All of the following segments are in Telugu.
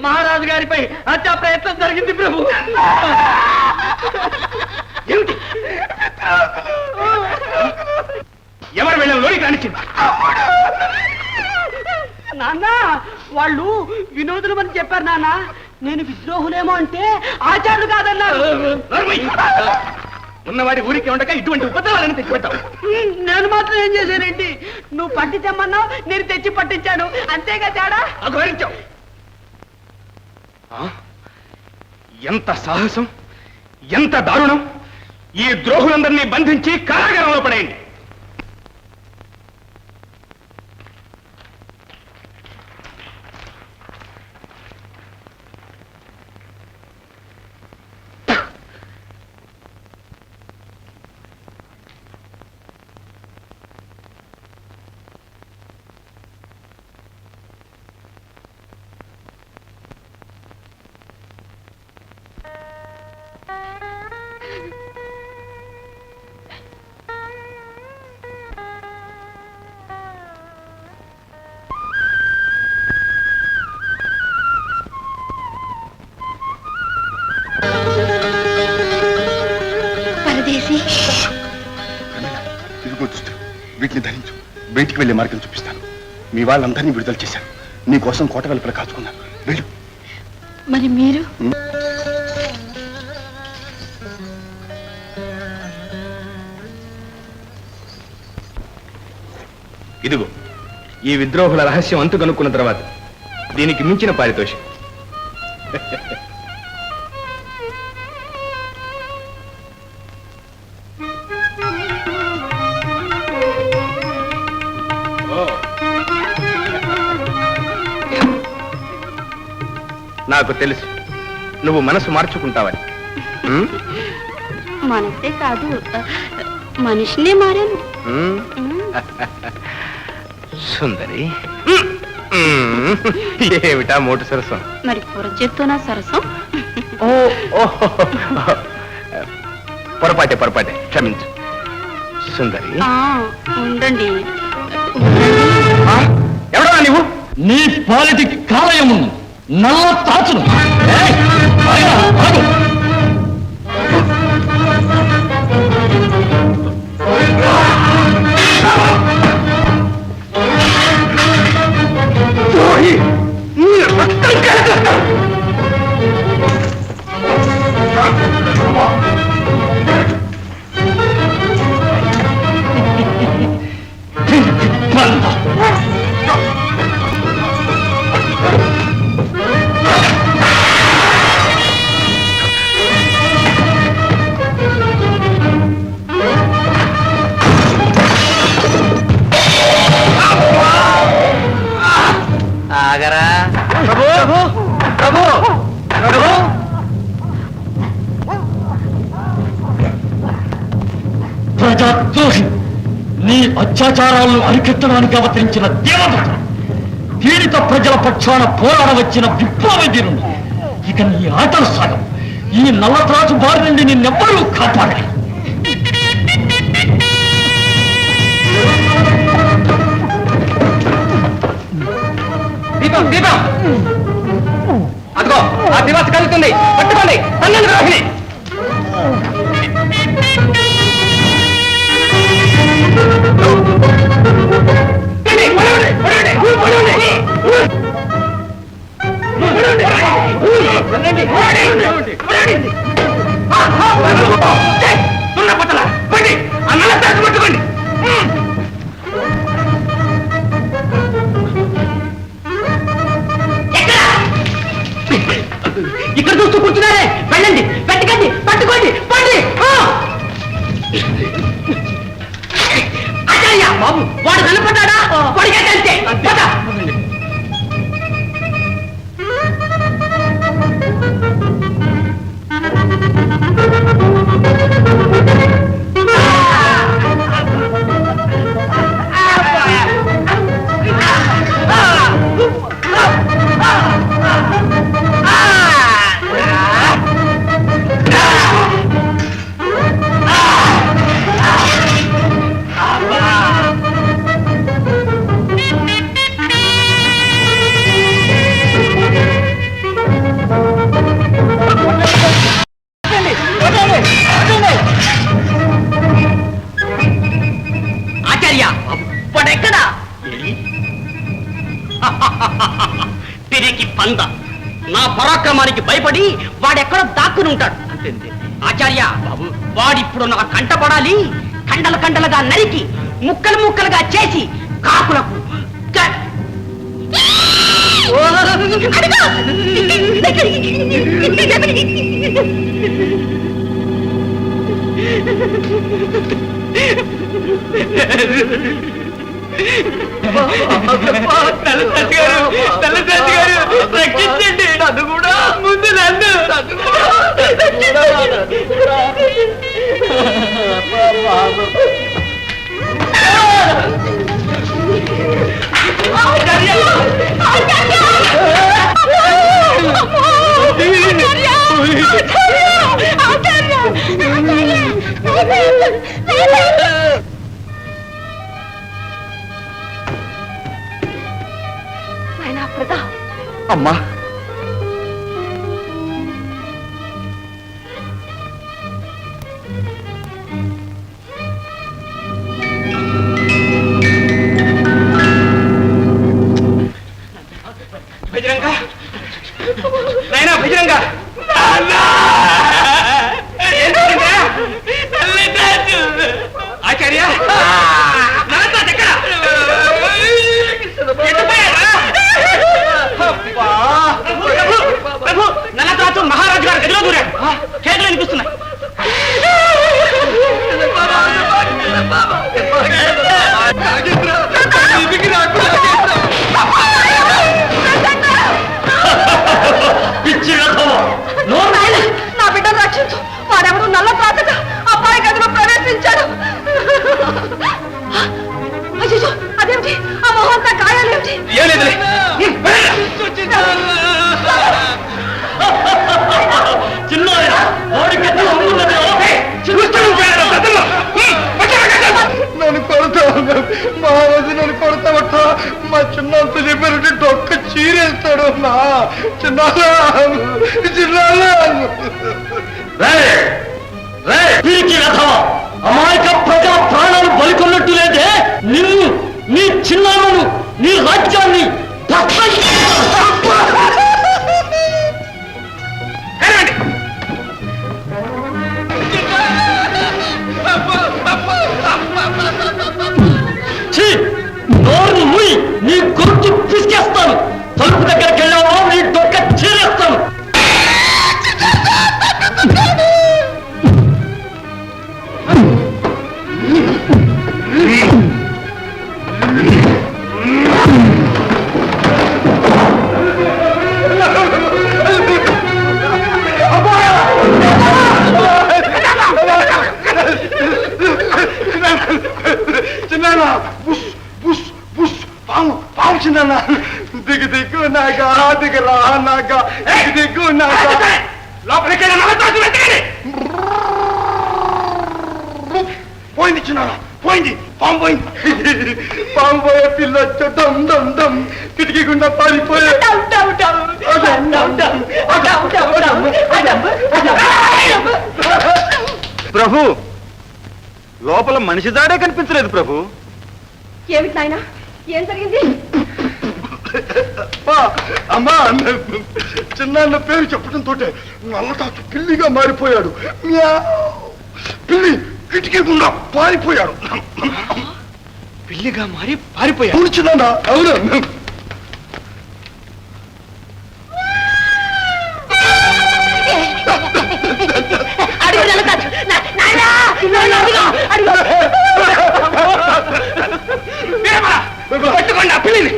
మహారాజు గారిపై హత్యా ప్రయత్నం జరిగింది ప్రభు. ఏమిటి? ఎవరు వెళ్ళాం లోనికి రానిచ్చింది? నాన్న వాళ్ళు వినోదులు అని చెప్పారు నాన్న. నేను విద్రోహులేమో అంటే ఆచార్యులు కాదన్నారు. ఉన్నవాడి ఊరికి ఉండగా ఇటువంటి ఉపద్రవాలను తెచ్చిపెట్టావు. నేను మాత్రం ఏం చేశానండి? నువ్వు పట్టించమ్మన్నావు, నేను తెచ్చి పట్టించాను, అంతేగా తేడా. అఘోరించావు. ఎంత సాహసం, ఎంత దారుణం! ఈ ద్రోహులందరినీ బంధించి కారాగారంలో పడేయండి. వీటిని ధరించు. బయటికి వెళ్లే మార్గం చూపిస్తాను. మీ వాళ్ళందరినీ విడుదల చేశాను. నీ కోసం కోట వెలుపల కాచుకున్నాను. వెళ్ళు. మరి మీరు? ఇదిగో ఈ విద్రోహుల రహస్యం అంతు కనుక్కున్న తర్వాత దీనికి మించిన పారితోషికం. నాకు తెలుసు నువ్వు మనసు మార్చుకుంటావని. మనసే కాదు, మనిషినే మారాను. సుందరి, ఏమిటా మోటు సరసం? మరి పొరచెప్తున్నా సరసం. పొరపాటే, క్షమించు. సుందరి ఉండండి. ఎవడా నీవు? నీ పాలిటి కాలయము నల్ల తాచును. ప్రజాద్రోహి, నీ అత్యాచారాలను అరికట్టడానికి అవతరించిన దేవదూత, పీడిత ప్రజల పక్షాన పోరాడవచ్చిన విప్లవీరుడు. ఇక నీ ఆటలు సాగం. ఈ నల్లత్రాసు బారి నుండి నిన్నెవ్వరూ కాపాడాలి. దీపం, అదిగో ఆ దివాస కలుగుతుంది. పట్టుకోండి. అన్నం రోహిణి. పట్టుకోండి. ఇక్కడ చూస్తూ కూర్చున్నారే, వెళ్ళండి, పెట్టకండి, పట్టుకోండి, పండి. అయ్యా బాబు, వాడు కనపడ్డా పొడిగంటే. తిరిగి పంద నా పరాక్రమానికి భయపడి వాడెక్కడో దాక్కుని ఉంటాడు. ఆచార్య బాబు, వాడిప్పుడు నా కంటపడాలి. కండలు కండలుగా నరికి ముక్కలు ముక్కలుగా చేసి కాకులకు రక్షించండి. అది కూడా ముందు నన్ను అమ్మా, భజరంగా నాయనా, భజరంగా ఆచార్య ప్రభు, నల్లరాజు మహారాజు గారు గదిలో దూరాడు. చేతులు వినిపిస్తున్నాయి. నా బిడ్డను రక్షించు. వాడెవడు నల్ల ప్రాతగా అబ్బాయి గదిలో ప్రవేశించాడు. అయ్యో, అదేమిటి? ఆ మొహంతా గాయాలేమిటి? నన్ను కొడతా మా వదిన నన్ను కొడతావట. మా చిన్నంత చెప్పారంటే డొక్క చీరేస్తాడు. నా చిన్న అమాయక ప్రజా ప్రాణాలు బలికొన్నట్టు లేదే. నిన్ను, నీ చిన్నాలను, నీ రాజ్యాన్ని నోరు ముయి, నీ గొంతు పిసికేస్తాను. తలుపు దగ్గరికి వెళ్ళావో నీ డొక్క చీరేస్తాను. చిన్న బుష్ బుష్ బుష్ పాము పాము చిన్న దిగు దిగు నాగా దిగరా నాగా దిగు దిగు నాగా లోపలికి పోయింది చిన్న పోయింది. పాము పోయింది. పాము పోయే పిల్ల డమ్ డమ్ డమ్ కిటికీ గుండా పారిపోయే. ప్రభు, లోపల మనిషి దాడే కనిపించలేదు ప్రభు. ఏమిటి నాయనా, ఏం జరిగింది? అమ్మా, చిన్న పేరు చెప్పడంతో నల్లటాచు పిల్లిగా మారిపోయాడు. పిల్లి కిటికీ గుండా పారిపోయాడు. పిల్లిగా మారి పారిపోయాడు. అవును చిన్న, అవును. పట్టుకోండి ఆ పిల్లిని.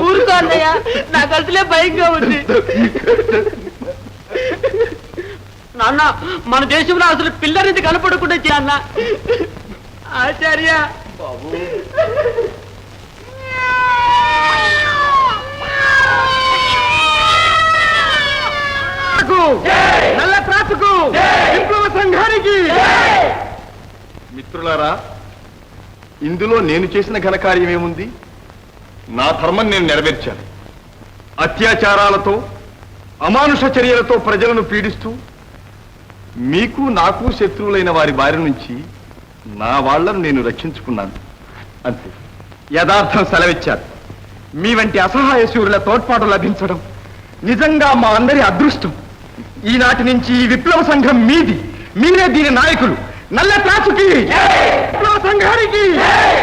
ఊరుకో అన్నయ్య, నాకు అసలే భయంగా ఉంది. నాన్న, మన దేశంలో అసలు పిల్లరిది కనపడకుండా చేయాలన్నా. ఆచార్య బాబు, నల్ల త్రాసుకు, విప్లవ సంఘానికి. మిత్రులారా, ఇందులో నేను చేసిన ఘనకార్యం ఏముంది? నా ధర్మం నేను నెరవేర్చాను. అత్యాచారాలతో, అమానుష చర్యలతో ప్రజలను పీడిస్తూ మీకు నాకు శత్రువులైన వారి బారి నుంచి నా వాళ్లను నేను రక్షించుకున్నాను అంతే. యథార్థం సెలవిచ్చారు. మీ వంటి అసహాయ శూరుల తోడ్పాటు లభించడం నిజంగా మా అందరి అదృష్టం. ఈనాటి నుంచి ఈ విప్లవ సంఘం మీది, మీరే దీని నాయకులు. నల్ల త్రాసుకి, విప్లవ సంఘానికి